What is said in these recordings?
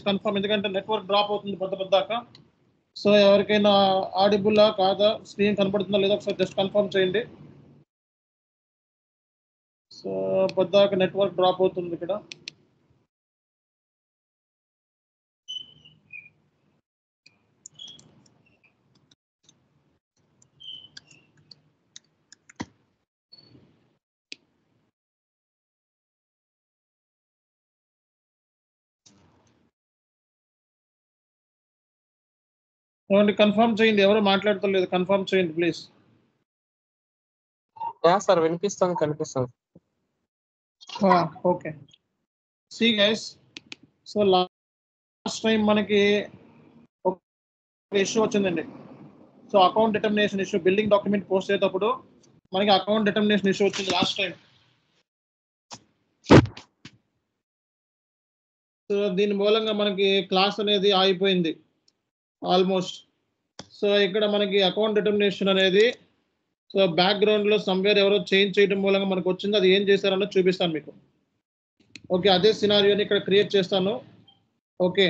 Confirm, ఎందుకంటే network drop అవుతుంది పొద్దాక. So ఎవరికైనా ఆడిబుల్లా కాదా, స్క్రీన్ కనపడుతుందా లేదా ఒకసారి జస్ట్ కన్ఫర్మ్ చేయండి. సో పొద్దాక నెట్వర్క్ డ్రాప్ అవుతుంది ఇక్కడ. ఏమండి కన్ఫర్మ్ చేయండి, ఎవరు మాట్లాడతలేదు, కన్ఫర్మ్ చేయండి ప్లీజ్. సార్ వినిపిస్తుంది, కనిపిస్తుంది. Okay. See guys, so last time మనకి ఒక ఇష్యూ వచ్చిందండి. So account determination issue, building document post చేసేటప్పుడు మనకి అకౌంట్ డిటర్మినేషన్ ఇష్యూ వచ్చింది లాస్ట్ టైం. సో దీని మూలంగా మనకి క్లాస్ అనేది ఆగిపోయింది ఆల్మోస్ట్. సో ఇక్కడ మనకి అకౌంట్ డిటర్మినేషన్ అనేది సో బ్యాక్గ్రౌండ్లో సమ్వేర్ ఎవరో చేంజ్ చేయడం మూలంగా మనకు వచ్చింది. అది ఏం చేశారన్నది చూపిస్తాను మీకు. ఓకే, అదే సినారియోని ఇక్కడ క్రియేట్ చేస్తాను. ఓకే,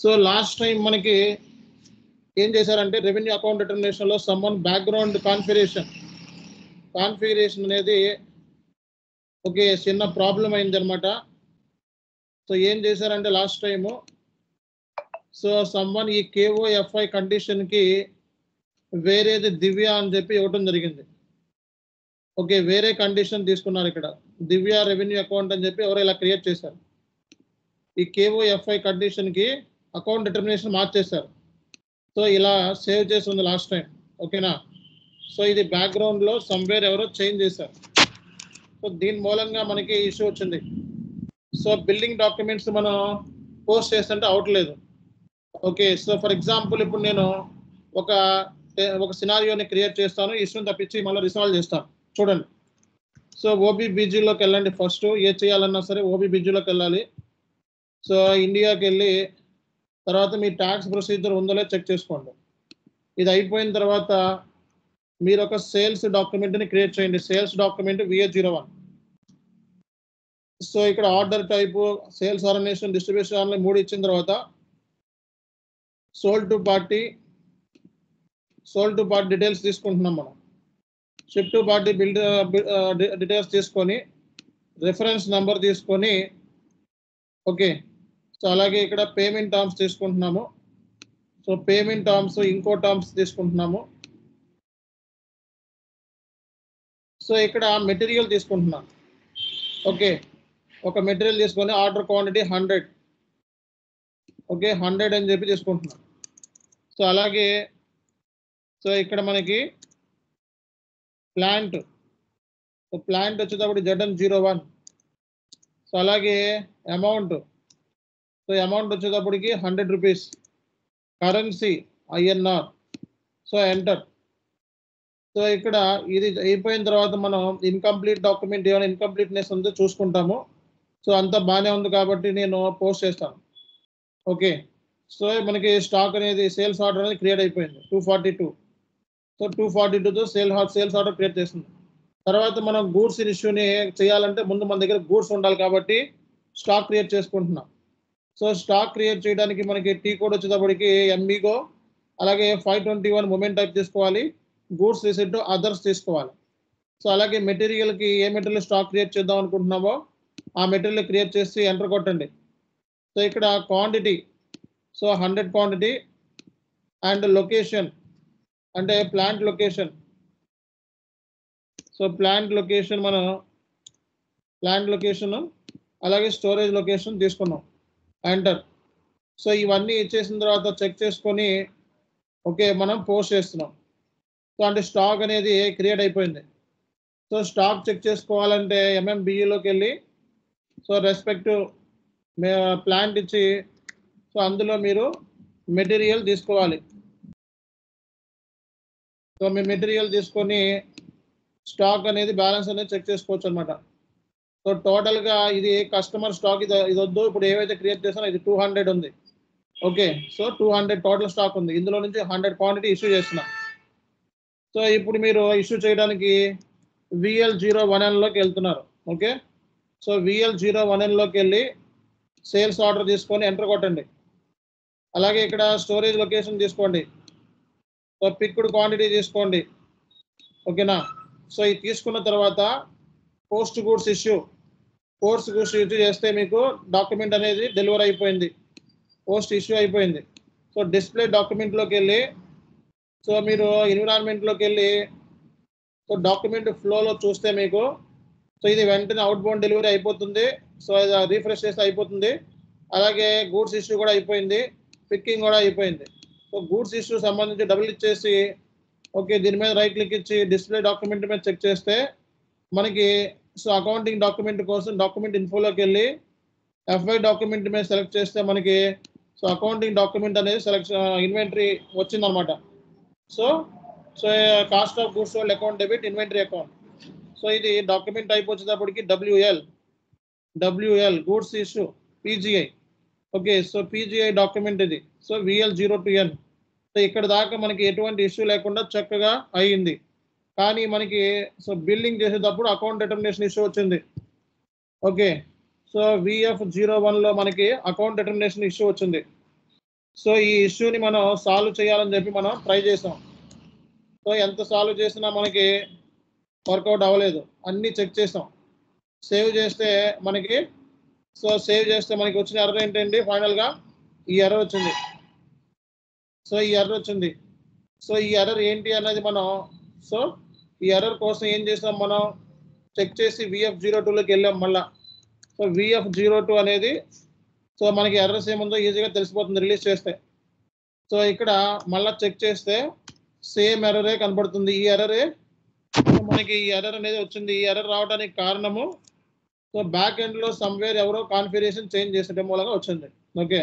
సో లాస్ట్ టైం మనకి ఏం చేశారంటే రెవెన్యూ అకౌంట్ డిటర్మినేషన్లో సమ్మన్ బ్యాక్గ్రౌండ్ కాన్ఫిగరేషన్ అనేది ఓకే చిన్న ప్రాబ్లం అయిందనమాట. సో ఏం చేశారంటే లాస్ట్ టైము, సో సమ్మన్ ఈ KOFI కండిషన్కి వేరేది దివ్య అని చెప్పి ఇవ్వటం జరిగింది. ఓకే, వేరే కండిషన్ తీసుకున్నారు ఇక్కడ, దివ్య రెవెన్యూ అకౌంట్ అని చెప్పి ఎవరు ఇలా క్రియేట్ చేశారు. ఈ KOFI కండిషన్కి అకౌంట్ డిటర్మినేషన్ మార్చేశారు. సో ఇలా సేవ్ చేసి ఉంది లాస్ట్ టైం. ఓకేనా, సో ఇది బ్యాక్గ్రౌండ్లో సమ్వేర్ ఎవరో చేంజ్ చేశారు. సో దీని మూలంగా మనకి ఇష్యూ వచ్చింది. సో బిల్డింగ్ డాక్యుమెంట్స్ మనం పోస్ట్ చేస్తుంటే అవట్లేదు. ఓకే, సో ఫర్ ఎగ్జాంపుల్ ఇప్పుడు నేను ఒక సినారియోని క్రియేట్ చేస్తాను, ఇష్యూని తప్పించి మళ్ళీ రిసాల్వ్ చేస్తాను. చూడండి, సో OBBGలోకి వెళ్ళండి. ఫస్ట్ ఏ చేయాలన్నా సరే OBBGలోకి వెళ్ళాలి. సో ఇండియాకి వెళ్ళి తర్వాత మీ ట్యాక్స్ ప్రొసీజర్ ఉందో లేదో చెక్ చేసుకోండి. ఇది అయిపోయిన తర్వాత మీరు ఒక సేల్స్ డాక్యుమెంట్ని క్రియేట్ చేయండి. Sales document VA01. సో ఇక్కడ order type, sales organization, distribution 3 ఇచ్చిన తర్వాత సోల్డ్ టు పార్టీ డీటెయిల్స్ తీసుకుంటున్నాం మనం. షిప్ టు పార్టీ డీటెయిల్స్ తీసుకొని రిఫరెన్స్ నెంబర్ తీసుకొని ఓకే. సో అలాగే ఇక్కడ పేమెంట్ టర్మ్స్ తీసుకుంటున్నాము. సో పేమెంట్ టర్మ్స్ ఇంకో టర్మ్స్ తీసుకుంటున్నాము. సో ఇక్కడ మెటీరియల్ తీసుకుంటున్నాం. ఓకే, ఒక మెటీరియల్ తీసుకొని ఆర్డర్ క్వాంటిటీ 100. ఓకే, 100 అని చెప్పి తీసుకుంటున్నాం. సో అలాగే సో ఇక్కడ మనకి ప్లాంట్ వచ్చేటప్పుడు ZN01. సో అలాగే అమౌంట్ వచ్చేటప్పటికి 100 rupees. Currency INR. So enter. So ఇక్కడ ఇది అయిపోయిన తర్వాత మనం ఇన్కంప్లీట్ డాక్యుమెంట్ ఏమైనా ఇన్కంప్లీట్నెస్ ఉందో చూసుకుంటాము. సో అంతా బాగానే ఉంది కాబట్టి నేను పోస్ట్ చేస్తాను. ఓకే, సో మనకి స్టాక్ అనేది సేల్స్ ఆర్డర్ అనేది క్రియేట్ అయిపోయింది 242. సో 242తో సేల్స్ ఆర్డర్ క్రియేట్ చేస్తుంది. తర్వాత మనం గూడ్స్ ఇష్యూని చేయాలంటే ముందు మన దగ్గర గూడ్స్ ఉండాలి కాబట్టి స్టాక్ క్రియేట్ చేసుకుంటున్నాం. సో స్టాక్ క్రియేట్ చేయడానికి మనకి టీ కోడ్ వచ్చేటప్పటికి MBGO, అలాగే 521 మూమెంట్ టైప్ తీసుకోవాలి, గూడ్స్ రిసిప్ట్ అదర్స్ తీసుకోవాలి. సో అలాగే మెటీరియల్కి ఏ మెటీరియల్ స్టాక్ క్రియేట్ చేద్దాం అనుకుంటున్నామో ఆ మెటీరియల్ క్రియేట్ చేసి ఎంటర్ కొట్టండి. సో ఇక్కడ quantity, so 100 quantity and location అంటే plant location. So plant location అలాగే స్టోరేజ్ లొకేషన్ తీసుకున్నాం. ఎంటర్. సో ఇవన్నీ ఇచ్చేసిన తర్వాత చెక్ చేసుకొని ఓకే మనం పోస్ట్ చేస్తున్నాం. సో అంటే స్టాక్ అనేది క్రియేట్ అయిపోయింది. సో స్టాక్ చెక్ చేసుకోవాలంటే MMBEలోకి వెళ్ళి సో రెస్పెక్టివ్ ప్లాంట్ ఇచ్చి సో అందులో మీరు మెటీరియల్ తీసుకోవాలి. సో మీ మెటీరియల్ తీసుకొని స్టాక్ అనేది బ్యాలెన్స్ అనేది చెక్ చేసుకోవచ్చు అనమాట. సో టోటల్గా ఇది కస్టమర్ స్టాక్ ఇది వద్దు. ఇప్పుడు ఏవైతే క్రియేట్ చేస్తానో ఇది 200 ఉంది. ఓకే, సో 200 టోటల్ స్టాక్ ఉంది. ఇందులో నుంచి 100 క్వాంటిటీ ఇష్యూ చేస్తున్నా. సో ఇప్పుడు మీరు ఇష్యూ చేయడానికి VL01Nలోకి వెళ్తున్నారు. ఓకే, సో VL01Nలోకి వెళ్ళి సేల్స్ ఆర్డర్ తీసుకొని ఎంటర్ కొట్టండి. అలాగే ఇక్కడ స్టోరేజ్ లొకేషన్ తీసుకోండి. సో పిక్డ్ క్వాంటిటీ తీసుకోండి. ఓకేనా, సో ఇది తీసుకున్న తర్వాత పోస్ట్ గూడ్స్ ఇష్యూ చేస్తే మీకు డాక్యుమెంట్ అనేది డెలివర్ అయిపోయింది, పోస్ట్ ఇష్యూ అయిపోయింది. సో డిస్ప్లే డాక్యుమెంట్లోకి వెళ్ళి సో మీరు ఎన్విరాన్మెంట్లోకి వెళ్ళి సో డాక్యుమెంట్ ఫ్లోలో చూస్తే మీకు సో ఇది వెంటనే అవుట్ బౌండ్ డెలివరీ అయిపోతుంది. సో ఇది రీఫ్రెష్ చేస్తే అయిపోతుంది. అలాగే గూడ్స్ ఇష్యూ కూడా అయిపోయింది, పిక్కింగ్ కూడా అయిపోయింది. సో గూడ్స్ ఇష్యూ సంబంధించి డబుల్ ఇచ్చేసి ఓకే దీని మీద రైట్ క్లిక్ ఇచ్చి డిస్ప్లే డాక్యుమెంట్ మీద చెక్ చేస్తే మనకి సో అకౌంటింగ్ డాక్యుమెంట్ కోసం డాక్యుమెంట్ ఇన్ఫోలోకి వెళ్ళి FY డాక్యుమెంట్ మీద సెలెక్ట్ చేస్తే మనకి సో అకౌంటింగ్ డాక్యుమెంట్ అనేది ఇన్వెంటరీ వచ్చిందనమాట. So so cost of goods sold account debit inventory account. So ఇది డాక్యుమెంట్ టైప్ వచ్చేటప్పటికి WL goods issue PGI. Okay, so PGI document ఇది. So VL02N. సో ఇక్కడ దాకా మనకి ఎటువంటి ఇష్యూ లేకుండా చక్కగా అయ్యింది. కానీ మనకి సో బిల్లింగ్ చేసేటప్పుడు అకౌంట్ డిటర్మినేషన్ ఇష్యూ వచ్చింది. ఓకే, సో VF01లో మనకి అకౌంట్ డిటర్మినేషన్ ఇష్యూ వచ్చింది. సో ఈ ఇష్యూని మనం సాల్వ్ చేయాలని చెప్పి మనం ట్రై చేసాం. సో ఎంత సాల్వ్ చేసినా మనకి వర్కౌట్ అవ్వలేదు. అన్నీ చెక్ చేసాం. సేవ్ చేస్తే మనకి వచ్చిన ఎర్రర్ ఏంటండి, ఫైనల్గా ఈ ఎర్రర్ వచ్చింది. సో ఈ ఎర్రర్ ఏంటి అన్నది మనం సో ఈ ఎర్రర్ కోసం ఏం చేసాం, మనం చెక్ చేసి VF02లోకి వెళ్ళాం మళ్ళా. సో VF02 అనేది సో మనకి ఎర్రర్స్ ఏముందో ఈజీగా తెలిసిపోతుంది రిలీజ్ చేస్తే. సో ఇక్కడ మళ్ళీ చెక్ చేస్తే సేమ్ ఎర్రరే కనబడుతుంది. ఈ ఎర్రరే మనకి ఈ ఎర్రర్ అనేది వచ్చింది. ఈ ఎర్రర్ రావడానికి కారణము సో బ్యాక్ ఎండ్లో సమ్వేర్ ఎవరో కాన్ఫిగరేషన్ చేంజ్ చేసే మూలంగా వచ్చింది. ఓకే,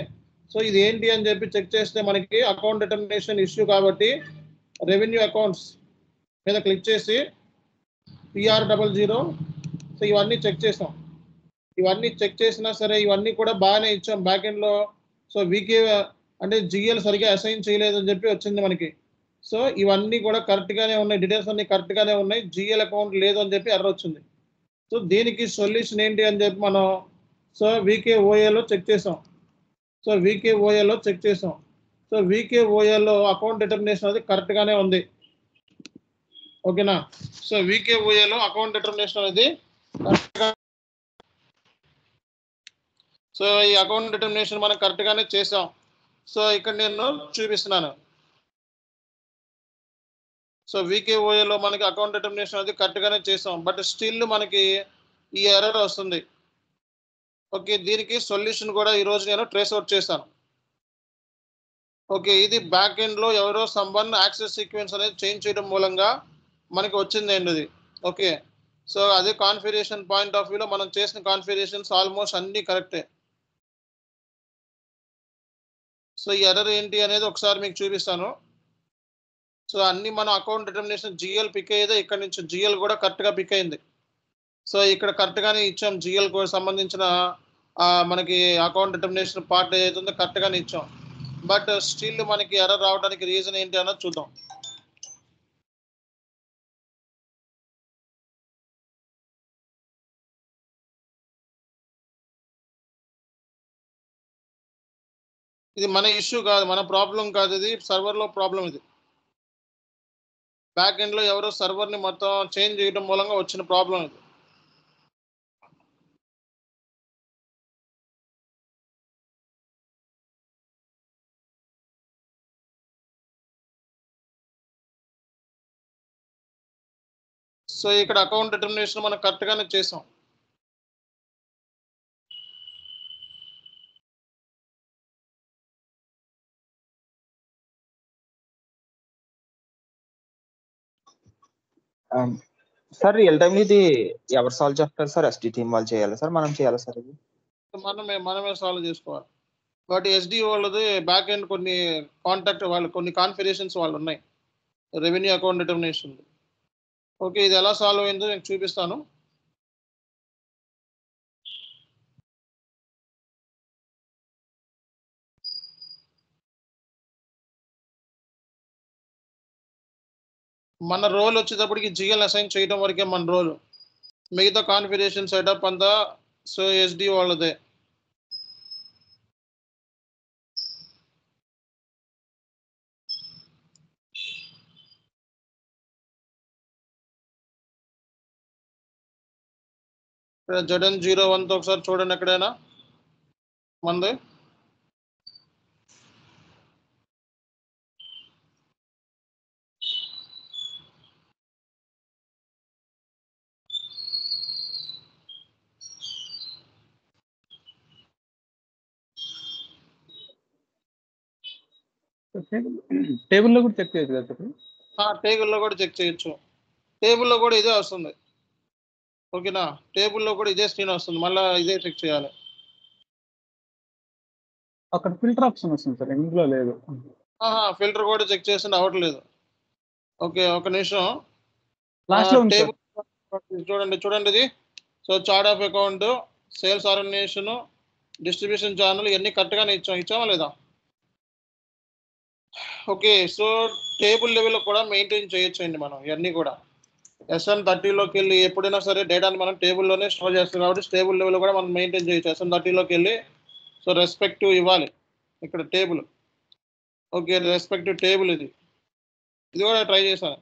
సో ఇది ఏంటి అని చెప్పి చెక్ చేస్తే మనకి అకౌంట్ డిటర్మినేషన్ ఇష్యూ కాబట్టి రెవెన్యూ అకౌంట్స్ మీద క్లిక్ చేసి PR00 సో ఇవన్నీ చెక్ చేసాం. ఇవన్నీ చెక్ చేసినా సరే ఇవన్నీ కూడా బాగానే ఇచ్చాం బ్యాక్ ఎండ్లో. సో వీకే అంటే GL సరిగా అసైన్ చేయలేదని చెప్పి వచ్చింది మనకి. సో ఇవన్నీ కూడా కరెక్ట్గానే ఉన్నాయి, డీటెయిల్స్ అన్ని కరెక్ట్గానే ఉన్నాయి, GL అకౌంట్ లేదు అని చెప్పి ఎర్రర్ వచ్చింది. సో దీనికి సొల్యూషన్ ఏంటి అని చెప్పి మనం సో VKOAలో చెక్ చేసాం. సో VKOAలో అకౌంట్ డిటర్మినేషన్ అది కరెక్ట్గానే ఉంది. ఓకేనా, సో VKOAలో అకౌంట్ డిటర్మినేషన్ అనేది కరెక్ట్గా సో ఈ అకౌంట్ డిటర్మినేషన్ మనం కరెక్ట్గానే చేసాం. సో ఇక్కడ నేను చూపిస్తున్నాను. సో VKOAలో మనకి అకౌంట్ డిటర్మినేషన్ అది కరెక్ట్గానే చేసాం, బట్ స్టిల్ మనకి ఈ ఎర్రర్ వస్తుంది. ఓకే, దీనికి సొల్యూషన్ కూడా ఈరోజు నేను ట్రేస్ అవుట్ చేశాను. ఓకే, ఇది బ్యాక్ ఎండ్లో ఎవరో సంవన్ యాక్సెస్ సీక్వెన్స్ అనేది చేంజ్ చేయడం మూలంగా మనకి వచ్చింది అండి ఇది. ఓకే, సో అదే కాన్ఫిగరేషన్ పాయింట్ ఆఫ్ వ్యూలో మనం చేసిన కాన్ఫిగరేషన్స్ ఆల్మోస్ట్ అన్నీ కరెక్టే. సో ఈ ఎర్రర్ ఏంటి అనేది ఒకసారి మీకు చూపిస్తాను. సో అన్ని మన అకౌంట్ డిటర్మినేషన్ GL పిక్ అయ్యేదే, ఇక్కడ నుంచి GL కూడా కరెక్ట్గా పిక్ అయింది. సో ఇక్కడ కరెక్ట్గానే ఇచ్చాం, GL కూడా సంబంధించిన మనకి అకౌంట్ డిటర్మినేషన్ పార్ట్ ఏదైతే ఉందో కరెక్ట్గానే ఇచ్చాం. బట్ స్టిల్ మనకి ఎర్రర్ రావడానికి రీజన్ ఏంటి అన్నది చూద్దాం. ఇది మన ఇష్యూ కాదు, మన ప్రాబ్లం కాదు, ఇది సర్వర్లో ప్రాబ్లం. ఇది బ్యాక్ ఎండ్లో ఎవరో సర్వర్ని మొత్తం చేంజ్ చేయడం మూలంగా వచ్చిన ప్రాబ్లం ఇది. సో ఇక్కడ అకౌంట్ డిటర్మినేషన్ మనం కరెక్ట్గానే చేసాం. సార్ రియల్ టైం ఇది ఎవరు సాల్వ్ చేస్తారు సార్? SD టీమ్ వాళ్ళు చేయాలి సార్, మనం చేయాలి సార్? ఇది మనమే సాల్వ్ చేసుకోవాలి. బట్ SD వాళ్ళది బ్యాక్ ఎండ్ కొన్ని కాంటాక్ట్ వాళ్ళు కొన్ని కాన్ఫిగరేషన్స్ వాళ్ళు ఉన్నాయి రెవెన్యూ అకౌంట్ డిటర్మినేషన్. ఓకే, ఇది ఎలా సాల్వ్ అయిందో నేను చూపిస్తాను. మన రోల్ వచ్చేటప్పటికి జిఎల్ అసైన్ చేయడం వరకే మన రోల్. మిగతా కాన్ఫిగరేషన్ సెటప్ అంతా సో ఎస్డి వాళ్ళదే. ZN01 తో ఒకసారి చూడండి ఎక్కడైనా మంది. టేబుల్లో కూడా చెక్ చేయొచ్చు కదా సార్? టేబుల్లో కూడా చెక్ చేయొచ్చు. టేబుల్లో కూడా ఇదే వస్తుంది. ఓకేనా, టేబుల్లో కూడా ఇదే స్క్రీన్ వస్తుంది, మళ్ళీ ఇదే చెక్ చేయాలి. అక్కడ ఫిల్టర్ ఆప్షన్ వస్తుంది సార్, ఇందులో లేదు. ఫిల్టర్ కూడా చెక్ చేసి అవ్వట్లేదు. ఓకే, ఒక నిమిషం. లాస్ట్ లో ఉంది సార్. టేబుల్ చూడండి ఇది. So chart of account, sales organization, distribution channel ఇవన్నీ కరెక్ట్గానే ఇచ్చామా లేదా? ఓకే, సో టేబుల్ లెవెల్లో కూడా మెయింటైన్ చేయొచ్చు అండి మనం ఇవన్నీ కూడా. SM30లోకి వెళ్ళి ఎప్పుడైనా సరే డేటాని మనం టేబుల్లోనే స్టోర్ చేస్తాం కాబట్టి టేబుల్ లెవెల్లో కూడా మనం మెయింటైన్ చేయొచ్చు. SM30లోకి వెళ్ళి సో రెస్పెక్టివ్ ఇవ్వాలి ఇక్కడ టేబుల్. ఓకే, రెస్పెక్టివ్ టేబుల్ ఇది కూడా ట్రై చేశాను.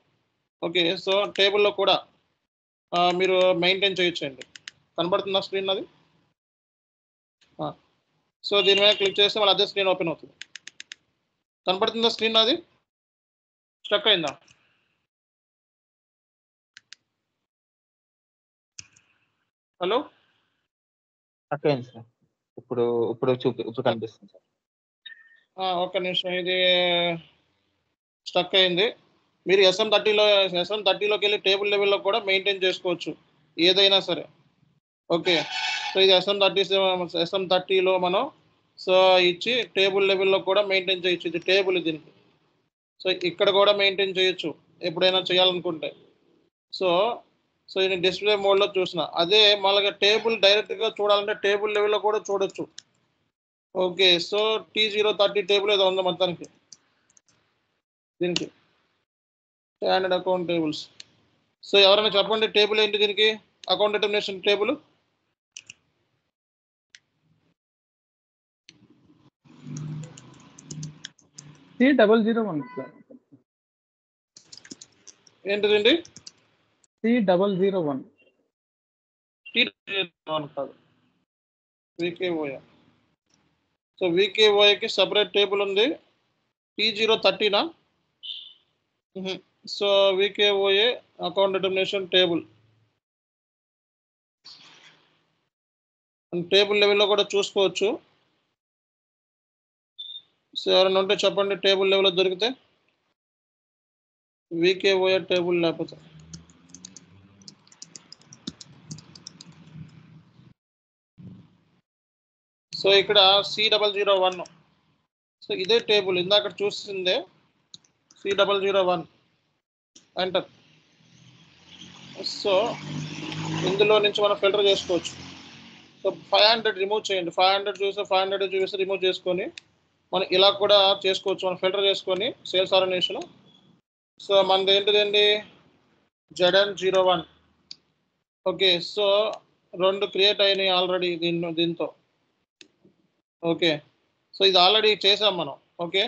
ఓకే, సో టేబుల్లో కూడా మీరు మెయింటైన్ చేయొచ్చండి. కనబడుతుందా స్క్రీన్ అది? సో దీని మీద క్లిక్ చేస్తే మళ్ళీ అదే స్క్రీన్ ఓపెన్ అవుతుంది. కనబడుతుందా స్క్రీన్ అది? స్టక్ అయిందా? హలో, స్టక్ అయింది సార్. ఇప్పుడు కనిపిస్తుంది సార్. ఒక్క నిమిషం, ఇది స్టక్ అయింది. మీరు SM30లోకి వెళ్ళి టేబుల్ లెవెల్లో కూడా మెయింటైన్ చేసుకోవచ్చు ఏదైనా సరే. ఓకే, సో ఇది SM30లో మనం సో ఇచ్చి టేబుల్ లెవెల్లో కూడా మెయింటైన్ చేయొచ్చు. ఇది టేబుల్ దీనికి. సో ఇక్కడ కూడా మెయింటైన్ చేయొచ్చు ఎప్పుడైనా చేయాలనుకుంటే. సో ఇది డిస్ప్లే మోడ్లో చూసిన అదే మళ్ళీ టేబుల్ డైరెక్ట్గా చూడాలంటే టేబుల్ లెవెల్లో కూడా చూడొచ్చు. ఓకే, సో T030 టేబుల్ ఏదో ఉంది మొత్తానికి దీనికి, స్టాండర్డ్ అకౌంట్ టేబుల్స్. సో ఎవరైనా చెప్పండి టేబుల్ ఏంటి దీనికి? Account determination table. C001 sir. ఏంటిదండి? C001. T001 కాదు, VKOA. సో VKOAకి సపరేట్ టేబుల్ ఉంది. T030నా? So VKOA account determination table. Table లెవెల్లో కూడా చూసుకోవచ్చు. సో ఎవరైనా ఉంటే చెప్పండి టేబుల్ లెవెల్లో దొరికితే. VKOA టేబుల్ లేకపోతే సో ఇక్కడ C001. సో ఇదే టేబుల్ ఇందాక చూసిందే C001 ఎంటర్. సో ఇందులో నుంచి మనం ఫిల్టర్ చేసుకోవచ్చు. సో 500 రిమూవ్ చేయండి. 500 చూసి రిమూవ్ చేసుకొని మనం ఇలా కూడా చేసుకోవచ్చు. మనం ఫిల్టర్ చేసుకొని సేల్స్ ఆర్గనైజేషన్. సో మనది ఏంటిదండి? ZN01. ఓకే, సో 2 క్రియేట్ అయినాయి ఆల్రెడీ దీంతో. ఓకే, సో ఇది ఆల్రెడీ చేసాం మనం. ఓకే,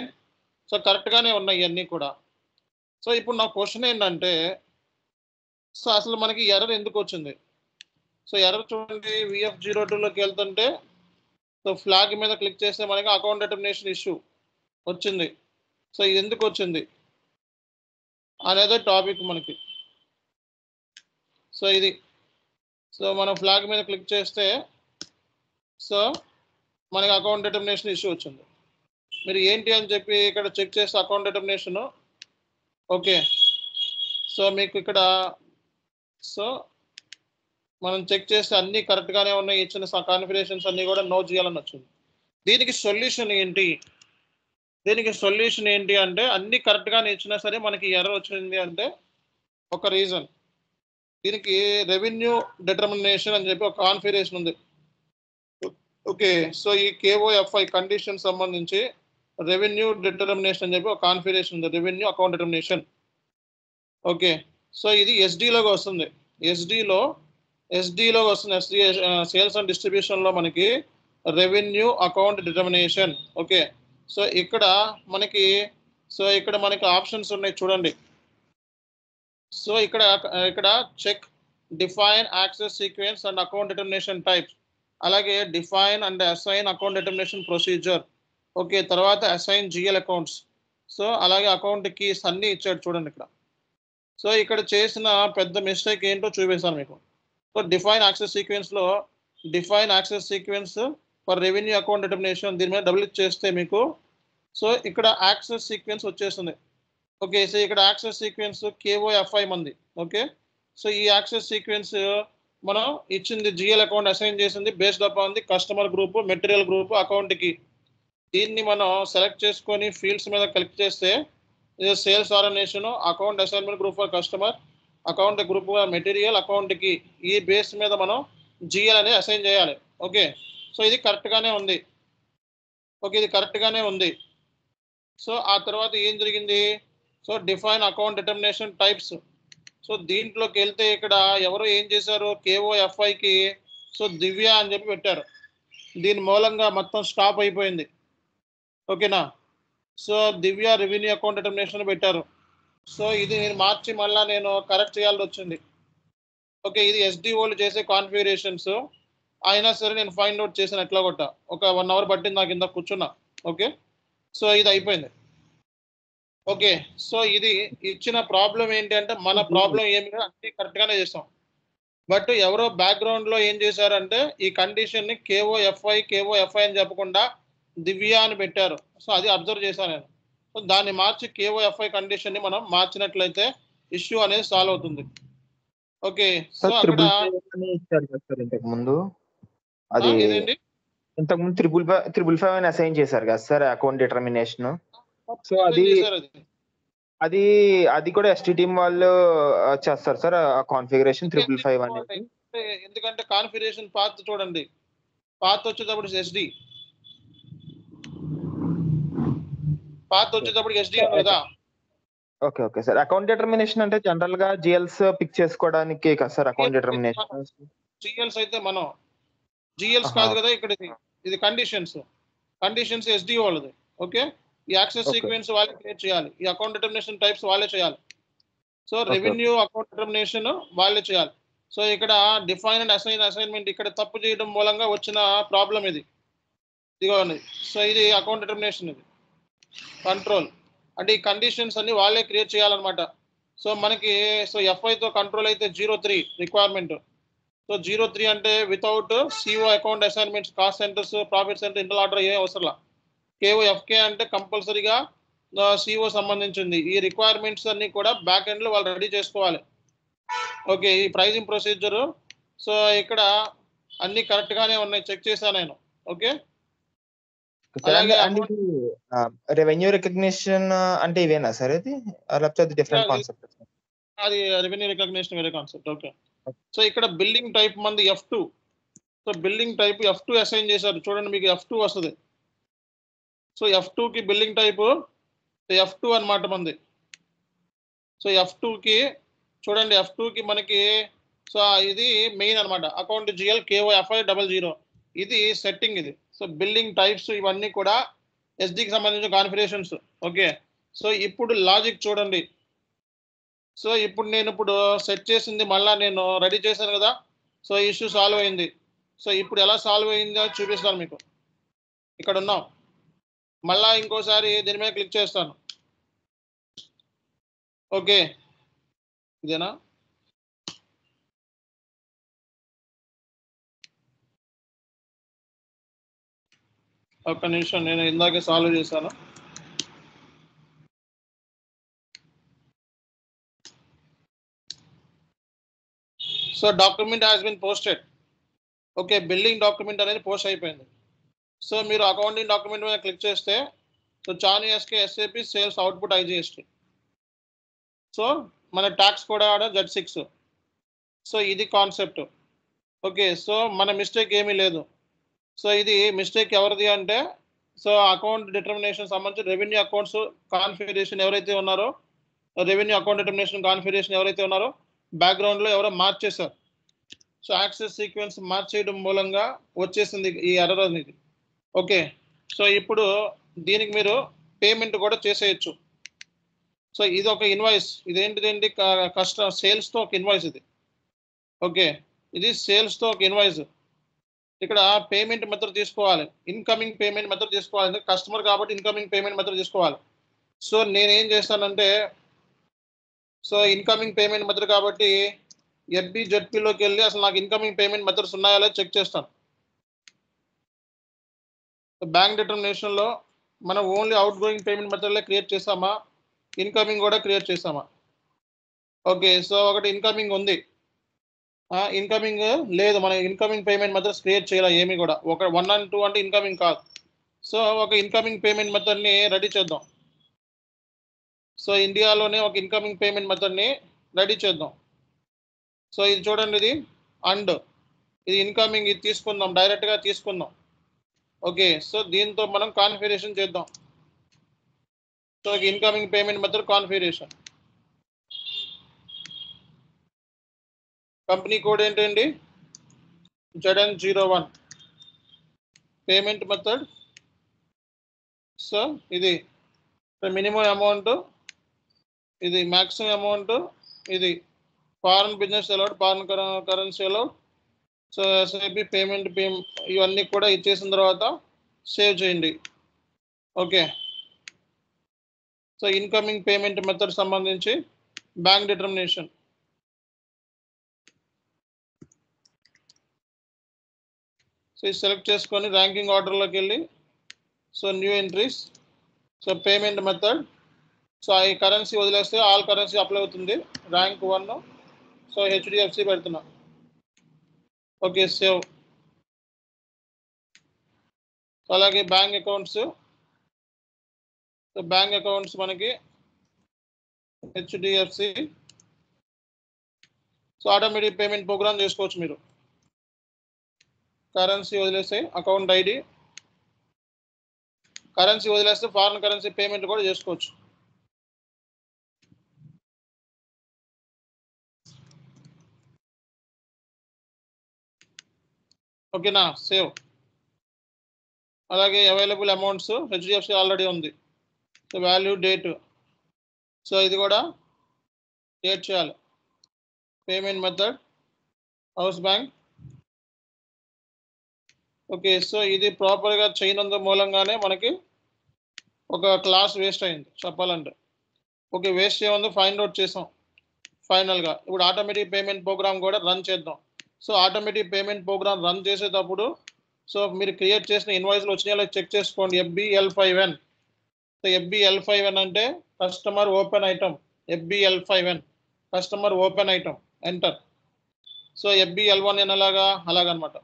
సో కరెక్ట్గానే ఉన్నాయి ఇవన్నీ కూడా. సో ఇప్పుడు నా క్వశ్చన్ ఏంటంటే, సో అసలు మనకి ఎర్రర్ ఎందుకు వచ్చింది? సో ఎర్రర్ చూడండి, VF02లోకి వెళ్తుంటే సో ఫ్లాగ్ మీద క్లిక్ చేస్తే మనకి అకౌంట్ డిటర్మినేషన్ ఇష్యూ వచ్చింది. సో ఇది ఎందుకు వచ్చింది అనేది టాపిక్ మనకి. సో ఇది సో మనం ఫ్లాగ్ మీద క్లిక్ చేస్తే సో మనకి అకౌంట్ డిటర్మినేషన్ ఇష్యూ వచ్చింది. మీరు ఏంటి అని చెప్పి ఇక్కడ చెక్ చేస్తే అకౌంట్ డిటర్మినేషన్. ఓకే, సో మీకు ఇక్కడ సో మనం చెక్ చేస్తే అన్నీ కరెక్ట్గానే ఉన్నాయి. ఇచ్చిన కాన్ఫిగరేషన్స్ అన్నీ కూడా నో చేయాలని వచ్చింది. దీనికి సొల్యూషన్ ఏంటి అంటే అన్నీ కరెక్ట్గానే ఇచ్చినా సరే మనకి ఎర్రర్ వచ్చింది అంటే ఒక రీజన్. దీనికి రెవెన్యూ డిటర్మినేషన్ అని చెప్పి ఒక కాన్ఫిగరేషన్ ఉంది. ఓకే, సో ఈ KOFI కండిషన్ సంబంధించి రెవెన్యూ డిటర్మినేషన్ అని చెప్పి ఒక కాన్ఫిగరేషన్ ఉంది. Revenue account determination. Okay, so ఇది ఎస్డిలోకి వస్తుంది. ఎస్డిలో వస్తుంది. ఎస్డి సేల్స్ అండ్ డిస్ట్రిబ్యూషన్లో మనకి revenue account determination. Okay, so ఇక్కడ మనకి ఆప్షన్స్ ఉన్నాయి చూడండి. సో ఇక్కడ check, define, access sequence and account determination types, అలాగే define and assign account determination procedure. Okay, తర్వాత అసైన్ జిఎల్ అకౌంట్స్. సో అలాగే అకౌంట్ కీస్ అన్ని ఇచ్చాడు చూడండి ఇక్కడ. సో ఇక్కడ చేసిన పెద్ద మిస్టేక్ ఏంటో చూపిస్తాను మీకు. సో డిఫైన్ యాక్సెస్ సీక్వెన్స్లో define access sequence for revenue account determination దీని మీద డబుల్ క్లిక్ చేస్తే మీకు సో ఇక్కడ యాక్సెస్ సీక్వెన్స్ వచ్చేస్తుంది. ఓకే, సో ఇక్కడ యాక్సెస్ సీక్వెన్స్ KOFI మంది. ఓకే, సో ఈ యాక్సెస్ సీక్వెన్స్ మనం ఇచ్చింది జిఎల్ అకౌంట్ అసైన్ చేసింది based upon the customer group, material group, అకౌంట్కి. దీన్ని మనం సెలెక్ట్ చేసుకొని ఫీల్డ్స్ మీద క్లిక్ చేస్తే ఇది sales organization, account assignment group for customer, account group material, అకౌంట్కి. ఈ బేస్ మీద మనం జిఎల్ అనేది అసైన్ చేయాలి. ఓకే, సో ఇది కరెక్ట్గానే ఉంది. ఓకే, ఇది కరెక్ట్గానే ఉంది. సో ఆ తర్వాత ఏం జరిగింది? So define account determination types. So దీంట్లోకి వెళ్తే ఇక్కడ ఎవరు ఏం చేశారు? KOFIకి సో దివ్య అని చెప్పి పెట్టారు. దీని మూలంగా మొత్తం స్టాప్ అయిపోయింది. ఓకేనా? సో దివ్య రెవెన్యూ అకౌంట్ డిటర్మినేషన్ పెట్టారు. సో ఇది నేను మార్చి మళ్ళీ నేను కరెక్ట్ చేయాల్సి వచ్చింది. ఓకే, ఇది SDOలు చేసే కాన్ఫిగరేషన్స్. అయినా సరే నేను ఫైండ్ అవుట్ చేశాను ఎట్లా కొట్ట. ఒక 1 అవర్ పట్టింది నాకు ఇంత కూర్చున్నా. ఓకే, సో ఇది అయిపోయింది. ఓకే, సో ఇది ఇచ్చిన ప్రాబ్లం ఏంటి అంటే మన ప్రాబ్లం ఏమి అన్ని కరెక్ట్గానే చేస్తాం. బట్ ఎవరో బ్యాక్గ్రౌండ్లో ఏం చేశారంటే ఈ కండిషన్ని KOFI అని చెప్పకుండా దివ్య అని పెట్టారు. సో అది అబ్జర్వ్ చేశాను నేను. సో దాన్ని మార్చి KOFI కండిషన్ని మనం మార్చినట్లయితే ఇష్యూ అనేది సాల్వ్ అవుతుంది. ఓకే, సో అక్కడ ఇంతకుముందు అది ఇదేంటి ఇంతకుముందు 555 అని అసైన్ చేశారు కదా సార్ అకౌంట్ డిటర్మినేషన్. సో అది కూడా ST టీమ్ వాళ్ళు చేస్తారు సార్ ఆ కాన్ఫిగరేషన్ 555 అనేది. ఎందుకంటే కాన్ఫిగరేషన్ పాత్ చూడండి, పాత్ వచ్చేటప్పుడు SD, పాత్ వచ్చేటప్పుడు SD కదా. Okay okay sir, account determination అంటే జనరల్ గా జిఎల్స్ పిక్ చేసుకోవడానికి కదా సార్ అకౌంట్ డిటర్మినేషన్. జిఎల్స్ అయితే మనం జిఎల్స్ కాదు కదా ఇక్కడ, ఇది కండిషన్స్ SD వాళ్ళది. ఓకే, ఈ యాక్సెస్ సీక్వెన్స్ వాళ్ళే క్రియేట్ చేయాలి, ఈ అకౌంట్ డిటర్మినేషన్ టైప్స్ వాళ్ళే చేయాలి. సో రెవెన్యూ అకౌంట్ డిటర్మినేషన్ వాళ్ళే చేయాలి. సో ఇక్కడ డిఫైన్ అండ్ అసైన్మెంట్ ఇక్కడ తప్పు చేయడం మూలంగా వచ్చిన ప్రాబ్లం ఇది. ఇదిగోండి, సో ఇది అకౌంట్ డిటర్మినేషన్, ఇది కంట్రోల్ అంటే ఈ కండిషన్స్ అన్ని వాళ్ళే క్రియేట్ చేయాలన్నమాట. సో మనకి FIతో కంట్రోల్ అయితే 03 రిక్వైర్మెంట్. సో 03 అంటే without CO account assignments, cost centers, profit center, inter order ఏ అవసరం. KOFK అంటే కంపల్సరీగా CO సంబంధించింది. ఈ రిక్వైర్మెంట్స్ అన్ని కూడా బ్యాక్ ఎండ్లో వాళ్ళు రెడీ చేసుకోవాలి. ఓకే, ఈ ప్రైజింగ్ ప్రొసీజర్ సో ఇక్కడ అన్ని కరెక్ట్గానే ఉన్నాయి, చెక్ చేశాను నేను. ఓకే, రెవెన్యూ రికగ్నిషన్ అంటే ఇవేనా సార్ ఇది, లేకపోతే అది డిఫరెంట్ కాన్సెప్ట్? అది రెవెన్యూ రికగ్నిషన్ వేరే కాన్సెప్ట్. ఓకే, సో ఇక్కడ బిల్డింగ్ టైప్ మంది F2. So building type F2 assign చేశారు చూడండి, మీకు F2 వస్తుంది. సో F2కి బిల్డింగ్ టైప్ F2 అన్నమాట మంది. సో F2కి చూడండి, F2కి మనకి సో ఇది మెయిన్ అనమాట, అకౌంట్ GL KOFI 00. ఇది సెట్టింగ్ ఇది. సో బిల్డింగ్ టైప్స్ ఇవన్నీ కూడా SDకి సంబంధించిన కాన్ఫిగరేషన్స్. ఓకే, సో ఇప్పుడు లాజిక్ చూడండి. సో ఇప్పుడు నేను సెట్ చేసింది మళ్ళీ నేను రెడీ చేశాను కదా. సో ఇష్యూ సాల్వ్ అయింది. సో ఇప్పుడు ఎలా సాల్వ్ అయిందో చూపిస్తాను మీకు. ఇక్కడ ఉన్నాం, మళ్ళా ఇంకోసారి దీని మీద క్లిక్ చేస్తాను. ఓకే, ఇదేనా? ఒక్క నిమిషం, నేను ఇందాకే సాల్వ్ చేశాను. So document has been posted. Okay, billing document అనేది పోస్ట్ అయిపోయింది. సో మీరు అకౌంటింగ్ డాక్యుమెంట్ మీద క్లిక్ చేస్తే సో చాను SK SAP sales output IGST. So మన ట్యాక్స్ కూడా Z6. సో ఇది కాన్సెప్ట్. ఓకే, సో మన మిస్టేక్ ఏమీ లేదు. సో ఇది మిస్టేక్ ఎవరిది అంటే సో అకౌంట్ డిటర్మినేషన్ సంబంధించి రెవెన్యూ అకౌంట్స్ కాన్ఫిగరేషన్ ఎవరైతే ఉన్నారో రెవెన్యూ అకౌంట్ డిటర్మినేషన్ కాన్ఫిగరేషన్ ఎవరైతే ఉన్నారో బ్యాక్గ్రౌండ్లో ఎవరో మార్చేశారు. సో యాక్సెస్ సీక్వెన్స్ మార్చేయడం మూలంగా వచ్చేసింది ఈ ఎర్రర్ అనేది. ఓకే, సో ఇప్పుడు దీనికి మీరు పేమెంట్ కూడా చేసేయచ్చు. సో ఇది ఒక ఇన్వాయిస్, ఇదేంటిదేంటి సేల్స్తో ఒక ఇన్వాయిస్ ఇది. ఓకే, ఇది సేల్స్తో ఒక ఇన్వాయిస్. ఇక్కడ పేమెంట్ మెథడ్ తీసుకోవాలి, ఇన్కమింగ్ పేమెంట్ మెథడ్ తీసుకోవాలి. కస్టమర్ కాబట్టి ఇన్కమింగ్ పేమెంట్ మెథడ్ తీసుకోవాలి. సో నేనేం చేస్తానంటే, సో ఇన్కమింగ్ పేమెంట్ మెథడ్ కాబట్టి FBZPలోకి వెళ్ళి అసలు నాకు ఇన్కమింగ్ పేమెంట్ మెథడ్స్ ఉన్నాయా లేదా చెక్ చేస్తాను. బ్యాంక్ డిటర్మినేషన్లో మనం ఓన్లీ అవుట్ గోయింగ్ పేమెంట్ మెథడ్లే క్రియేట్ చేసామా, ఇన్కమింగ్ కూడా క్రియేట్ చేసామా? ఓకే, సో ఒకటి ఇన్కమింగ్ ఉంది, ఇన్కమింగ్ లేదు, మనం ఇన్కమింగ్ పేమెంట్ మెథడ్స్ క్రియేట్ చేయాలి ఏమి కూడా. ఒక 1 and 2 అంటే ఇన్కమింగ్ కాదు. సో ఒక ఇన్కమింగ్ పేమెంట్ మెథడ్ని రెడీ చేద్దాం. సో ఇండియాలోనే ఒక ఇన్కమింగ్ పేమెంట్ మెథడ్ని రెడీ చేద్దాం. సో ఇది చూడండి, ఇది అండ్ ఇది ఇన్కమింగ్, ఇది తీసుకుందాం, డైరెక్ట్గా తీసుకుందాం. ఓకే, సో దీంతో మనం కాన్ఫిగరేషన్ చేద్దాం. So incoming payment method configuration, company code ఏంటండి, ZN01 పేమెంట్ మెథడ్. సో ఇది మినిమం అమౌంట్, ఇది మ్యాక్సిమం అమౌంట్, ఇది foreign business allowed, foreign currency allowed. So SIP payment ఇవన్నీ కూడా ఇచ్చేసిన తర్వాత సేవ్ చేయండి. Okay, so incoming payment method సంబంధించి బ్యాంక్ డిటర్మినేషన్. సో ఇది సెలెక్ట్ చేసుకొని ర్యాంకింగ్ ఆర్డర్లోకి వెళ్ళి so new entries, so payment method. So ఈ కరెన్సీ వదిలేస్తే ఆల్ కరెన్సీ అప్లై అవుతుంది, ర్యాంక్ 1. సో HDFC పెడుతున్నా. Okay, save. సో అలాగే bank accounts, so bank accounts మనకి HDFC. So automatic payment programme చేసుకోవచ్చు మీరు. కరెన్సీ వదిలేస్తే అకౌంట్ ID, కరెన్సీ వదిలేస్తే ఫారెన్ కరెన్సీ పేమెంట్ కూడా చేసుకోవచ్చు. ఓకేనా, సేవ్. అలాగే అవైలబుల్ అమౌంట్స్ HDFC ఆల్రెడీ ఉంది. సో వాల్యూ డేట్, సో ఇది కూడా డేట్ చేయాలి. Payment method house bank. Okay, so ఇది ప్రాపర్గా చేయనందు మూలంగానే మనకి ఒక క్లాస్ వేస్ట్ అయింది చెప్పాలంటే. ఓకే, వేస్ట్ చేయమందు ఫైండ్ అవుట్ చేసాం ఫైనల్గా. ఇప్పుడు ఆటోమేటిక్ పేమెంట్ ప్రోగ్రామ్ కూడా రన్ చేద్దాం. So automatic payment program run చేసేటప్పుడు సో మీరు క్రియేట్ చేసిన ఇన్వాయిస్లు వచ్చినాయో చెక్ చేసుకోండి. FBL5N. సో FBL5N అంటే customer open item. FBL5N customer open item, enter. So FBL1N అలాగనమాట.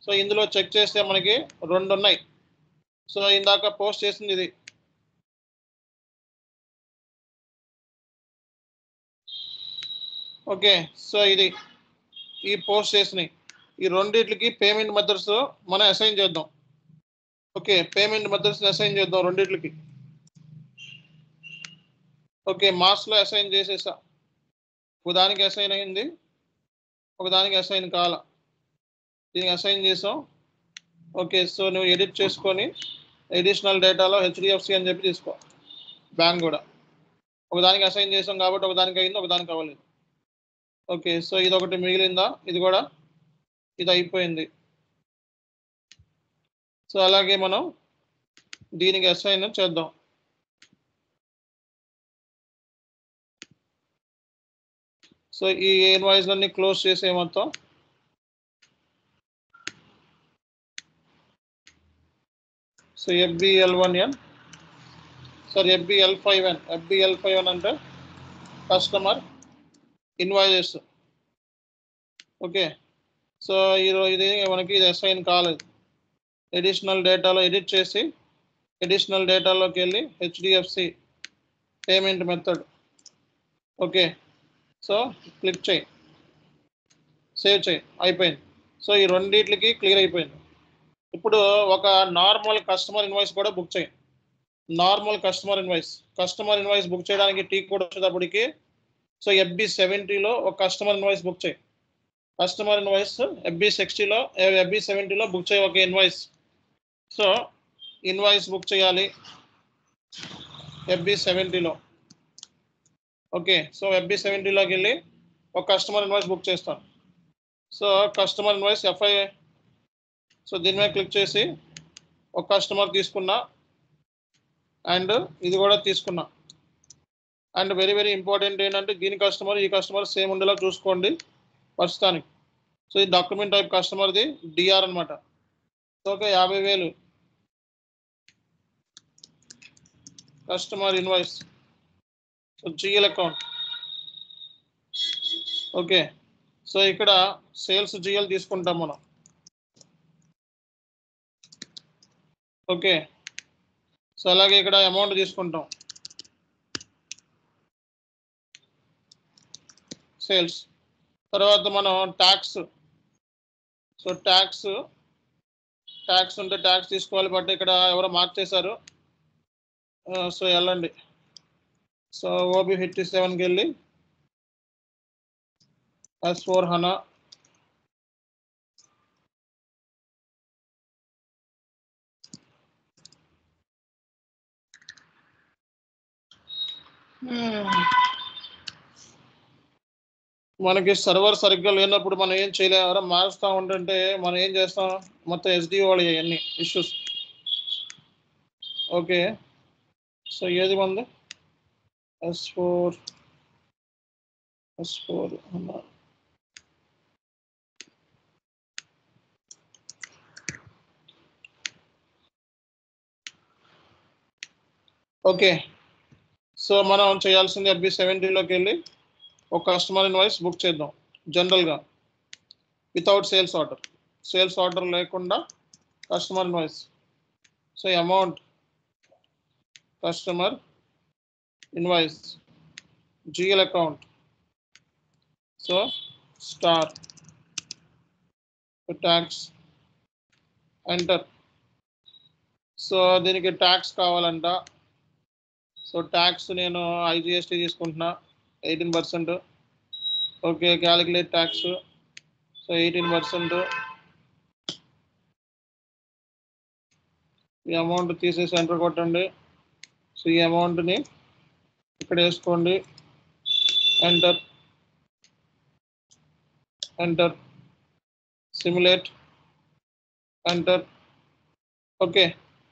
సో ఇందులో చెక్ చేస్తే మనకి 2 ఉన్నాయి. సో ఇందాక పోస్ట్ చేసింది ఇది. ఓకే, సో ఇది ఈ పోస్ట్ చేసినాయి. ఈ రెండిట్లకి పేమెంట్ మెథడ్స్ మనం అసైన్ చేద్దాం. ఓకే, పేమెంట్ మెథడ్స్ అసైన్ చేద్దాం రెండిట్లకి. ఓకే, మార్క్స్లో అసైన్ చేసేసా. ఒకదానికి అసైన్ అయింది, ఒకదానికి అసైన్ కాల. దీనికి అసైన్ చేసాం. ఓకే, సో నువ్వు ఎడిట్ చేసుకొని అడిషనల్ డేటాలో HDFC అని చెప్పి తీసుకో. బ్యాంక్ కూడా ఒకదానికి అసైన్ చేసాం కాబట్టి ఒకదానికి అయింది, ఒకదానికి అవ్వలేదు. ఓకే, సో ఇది ఒకటి మిగిలిందా, ఇది కూడా ఇది అయిపోయింది. సో అలాగే మనం దీనికి అసైన్ చేద్దాం. సో ఈ ఇన్వాయిస్లన్నీ క్లోజ్ చేసే మొత్తం. So FBL1N, sir FBL5N. FBL5N అంటే కస్టమర్ ఇన్వాయిసెస్. ఓకే, సో ఇది మనకి ఇది అసైన్ కాలేదు. అడిషనల్ డేటాలో ఎడిట్ చేసి అడిషనల్ డేటాలోకి వెళ్ళి HDFC payment method. Okay, so click చేయి, సేవ్ చేయి, అయిపోయింది. సో ఈ రెండిట్లకి క్లియర్ అయిపోయింది. ఇప్పుడు ఒక నార్మల్ కస్టమర్ ఇన్వాయిస్ కూడా బుక్ చేయి. నార్మల్ కస్టమర్ ఇన్వాయిస్ బుక్ చేయడానికి టీ కోడ్ వచ్చేటప్పటికి సో FB70లో ఒక కస్టమర్ ఇన్వాయిస్ బుక్ చేయి. కస్టమర్ ఇన్వాయిస్ FB70లో బుక్ చేయి ఒక ఇన్వాయిస్. సో ఇన్వాయిస్ బుక్ చేయాలి FB70లో. ఓకే, సో FB70లోకి వెళ్ళి ఒక కస్టమర్ ఇన్వాయిస్ బుక్ చేస్తాను. So customer invoice FI, so దీని మీద క్లిక్ చేసి ఒక కస్టమర్ తీసుకున్నా అండ్ ఇది కూడా తీసుకున్నా. అండ్ వెరీ వెరీ ఇంపార్టెంట్ ఏంటంటే దీని కస్టమర్ ఈ కస్టమర్ సేమ్ ఉండేలా చూసుకోండి ప్రస్తుతానికి. సో ఈ డాక్యుమెంట్ టైప్ కస్టమర్ది DR అనమాట. Okay, 50,000 customer invoice. So GL account. Okay, so ఇక్కడ సేల్స్ GL తీసుకుంటాం మనం. ఓకే, సో అలాగే ఇక్కడ అమౌంట్ తీసుకుంటాం సేల్స్. తర్వాత మనం ట్యాక్స్, సో ట్యాక్స్ ఉంటే ట్యాక్స్ తీసుకోవాలి. బట్ ఇక్కడ ఎవరో మార్క్ చేశారు. సో వెళ్ళండి. సో OB57కి వెళ్ళి S/4HANA మనకి సర్వర్ సరిగ్గా లేనప్పుడు మనం ఏం చేయలేము. ఎవరో మారుస్తూ ఉంటుంటే మనం ఏం చేస్తాం, మొత్తం SD వాళ్ళు అన్ని ఇష్యూస్. ఓకే, సో ఏది ఉంది S4 ఓకే, సో మనం చేయాల్సింది FB70లోకి వెళ్ళి ఒక కస్టమర్ ఇన్వాయిస్ బుక్ చేద్దాం జనరల్గా వితౌట్ సేల్స్ ఆర్డర్ లేకుండా customer invoice. So amount customer invoice GL account. So star tax enter. So దీనికి ట్యాక్స్ కావాలంట. సో ట్యాక్స్ నేను IGST తీసుకుంటున్నా 18%. Okay, calculate tax. సో 18%. ఈ అమౌంట్ తీసేసి ఎంటర్ కొట్టండి. సో ఈ అమౌంట్ని ఇక్కడ వేసుకోండి. Enter simulate enter. Okay,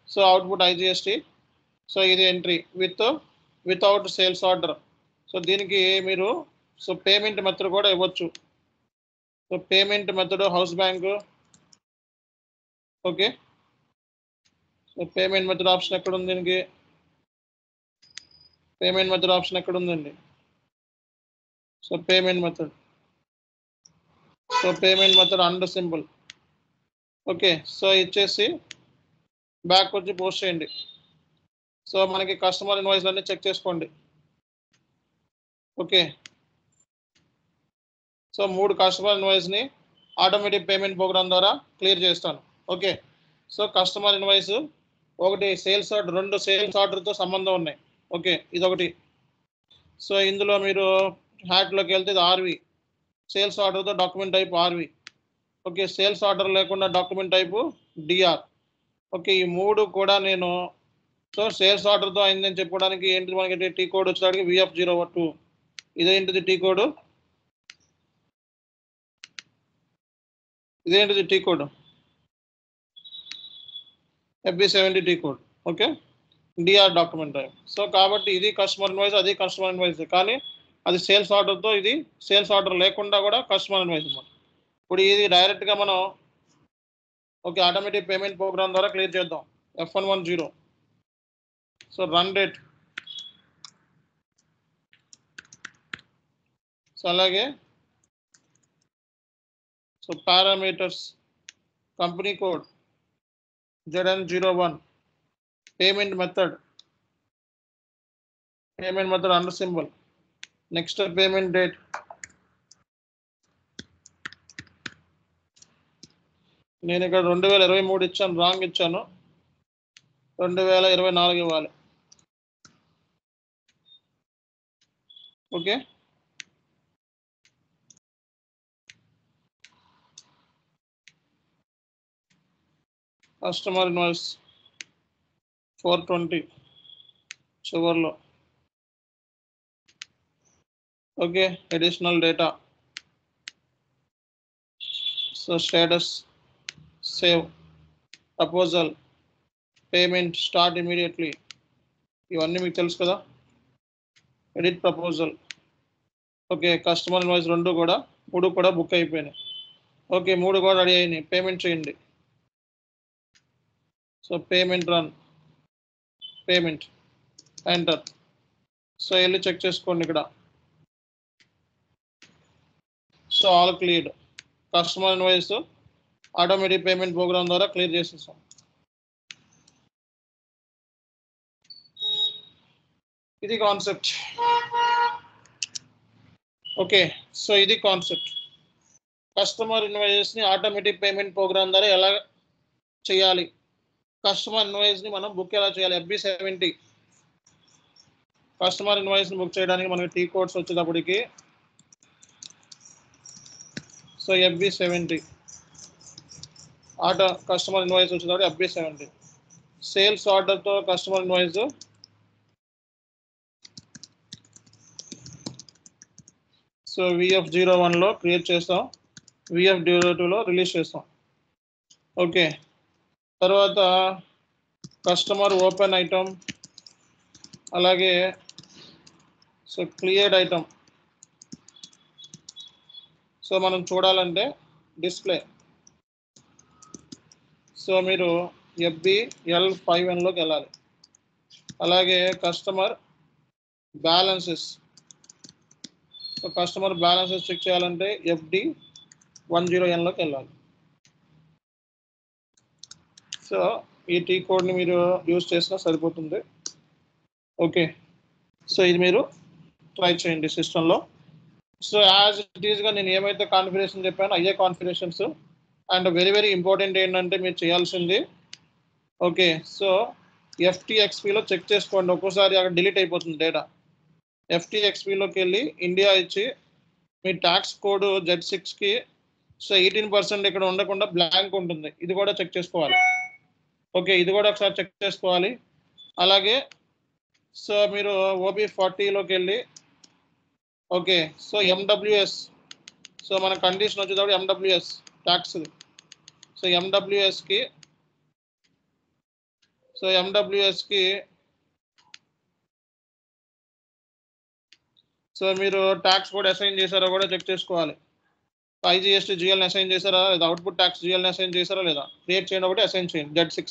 so output IGST. So ఇది entry without sales order. So దీనికి మీరు సో పేమెంట్ మెథడ్ కూడా ఇవ్వచ్చు. So payment method house bank. Okay, so payment method option ఎక్కడ ఉంది దీనికి? పేమెంట్ మెథడ్ ఆప్షన్ ఎక్కడ ఉందండి? So payment method and simple. Okay, so ఇచ్చేసి బ్యాక్ వచ్చి పోస్ట్ చేయండి. సో మనకి కస్టమర్ ఇన్వాయిస్ అన్ని చెక్ చేసుకోండి. ఓకే, సో 3 కస్టమర్ ఇన్వాయిస్ని ఆటోమేటిక్ పేమెంట్ ప్రోగ్రామ్ ద్వారా క్లియర్ చేస్తాను. ఓకే, సో కస్టమర్ ఇన్వాయిస్ ఒకటి సేల్స్ ఆర్డర్, 2 సేల్స్ ఆర్డర్తో సంబంధం ఉన్నాయి. ఓకే, ఇదొకటి. సో ఇందులో మీరు హ్యాట్లోకి వెళ్తే ఇది RV, సేల్స్ ఆర్డర్తో document type RV. Okay, sales order లేకుండా డాక్యుమెంట్ టైపు DR. ఓకే, ఈ 3 కూడా నేను సో సేల్స్ ఆర్డర్తో అయిందని చెప్పుకోవడానికి ఏంటి మనకి టీ కోడ్ వచ్చేసరికి VF02. ఇదేంటిది టీ కోడ్? ఇదేంటిది T code? FB70 T code. Okay, DR document type. So కాబట్టి ఇది కస్టమర్ ఇన్వాయిస్, అది కస్టమర్ ఇన్వాయిస్. కానీ అది సేల్స్ ఆర్డర్తో, ఇది సేల్స్ ఆర్డర్ లేకుండా కూడా కస్టమర్ ఇన్వాయిస్ అన్నమాట. ఇప్పుడు ఇది డైరెక్ట్గా మనం ఓకే ఆటోమేటిక్ పేమెంట్ ప్రోగ్రామ్ ద్వారా క్లియర్ చేద్దాం. F110. So run date. So అలాగే so parameters company code ZN01. Payment method under symbol. Next payment date. నేను ఇక్కడ 2023 ఇచ్చాను, రాంగ్ ఇచ్చాను. 2024 ఇవ్వాలి. ఓకే, కస్టమర్ ఇన్వాయిస్ 420 చివర్లో. Okay, additional data. So status, save, proposal, payment, start immediately, ఇవన్నీ మీకు తెలుసు కదా. Edit proposal. Okay, customer invoice 3 కూడా బుక్ అయిపోయినాయి. ఓకే, 3 కూడా రెడీ అయినాయి. పేమెంట్ చేయండి. So payment run, payment, enter. So వెళ్ళి చెక్ చేసుకోండి ఇక్కడ. So all cleared. Customer invoice automatic payment program ద్వారా క్లియర్ చేసేసాం. ఇది కాన్సెప్ట్. ఓకే, సో ఇది కాన్సెప్ట్. కస్టమర్ ఇన్వాయిస్ని ఆటోమేటిక్ పేమెంట్ ప్రోగ్రామ్ ద్వారా ఎలా చేయాలి, కస్టమర్ ఇన్వాయిస్ని మనం బుక్ ఎలా చేయాలి. FB70 కస్టమర్ ఇన్వాయిస్ని బుక్ చేయడానికి మనకి టీ కోడ్స్ వచ్చేటప్పటికి, సో FB70 కస్టమర్ ఇన్వాయిస్ వచ్చేటప్పుడు FB70 సేల్స్ ఆర్డర్తో కస్టమర్ ఇన్వాయిస్ సో VF01లో క్రియేట్ చేస్తాం, VF02లో రిలీజ్ చేస్తాం. ఓకే, తర్వాత కస్టమర్ ఓపెన్ ఐటమ్, అలాగే సో క్లియర్డ్ ఐటమ్. సో మనం చూడాలంటే డిస్ప్లే, సో మీరు FBL51లోకి వెళ్ళాలి. అలాగే customer balances, so customer balances check చేయాలంటే FD10Nలోకి వెళ్ళాలి. సో ఈ టీ కోడ్ని మీరు యూజ్ చేసినా సరిపోతుంది. ఓకే, సో ఇది మీరు ట్రై చేయండి సిస్టంలో. సో యాజ్ ఇట్ ఈస్గా నేను ఏమైతే కాన్ఫిగరేషన్ చెప్పానో అయ్యే configurations. And very very important ఏంటంటే మీరు చేయాల్సింది, ఓకే, సో FTXPలో చెక్ చేసుకోండి. ఒక్కోసారి అక్కడ డిలీట్ అయిపోతుంది డేటా. FTXPలోకి వెళ్ళి ఇండియా ఇచ్చి మీ ట్యాక్స్ కోడ్ Z6కి సో 18% ఇక్కడ ఉండకుండా బ్లాంక్ ఉంటుంది. ఇది కూడా చెక్ చేసుకోవాలి. ఓకే, ఇది కూడా ఒకసారి చెక్ చేసుకోవాలి. అలాగే సో మీరు OB40లోకి వెళ్ళి, ఓకే, సో MWS, సో మన కండిషన్ వచ్చేటప్పుడు MWS ట్యాక్స్. సో MWSకి సో మీరు ట్యాక్స్ కూడా అసైన్ చేశారో కూడా చెక్ చేసుకోవాలి. IGST GLని అసైన్ చేశారా లేదా, అవుట్పుట్ ట్యాక్స్ GLని అసైన్ చేశారా లేదా, క్రియేట్ చేయండి ఒకటి, అసైన్ చేయండి Z6.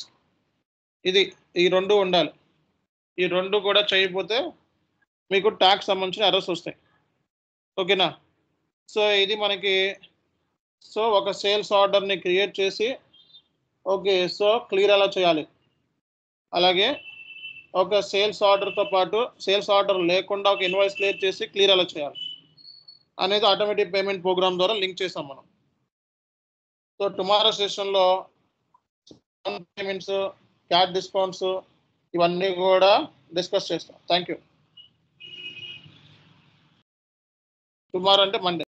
ఈ 2 ఉండాలి. ఈ 2 కూడా చేయకపోతే మీకు ట్యాక్స్ సంబంధించిన ఎర్రర్స్ వస్తాయి. ఓకేనా. సో ఇది మనకి సో ఒక సేల్స్ ఆర్డర్ని క్రియేట్ చేసి, ఓకే, సో క్లియర్ ఎలా చేయాలి, అలాగే ఒక సేల్స్ ఆర్డర్తో పాటు సేల్స్ ఆర్డర్ లేకుండా ఒక ఇన్వాయిస్ క్లియర్ చేసి క్లియర్ ఎలా చేయాలి అనేది ఆటోమేటిక్ పేమెంట్ ప్రోగ్రామ్ ద్వారా లింక్ చేసాం మనం. సో టుమారో సెషన్లో పేమెంట్స్, క్యాట్ డిస్కౌంట్స్ ఇవన్నీ కూడా డిస్కస్ చేస్తాం. Thank you. టుమారో అంటే మండే.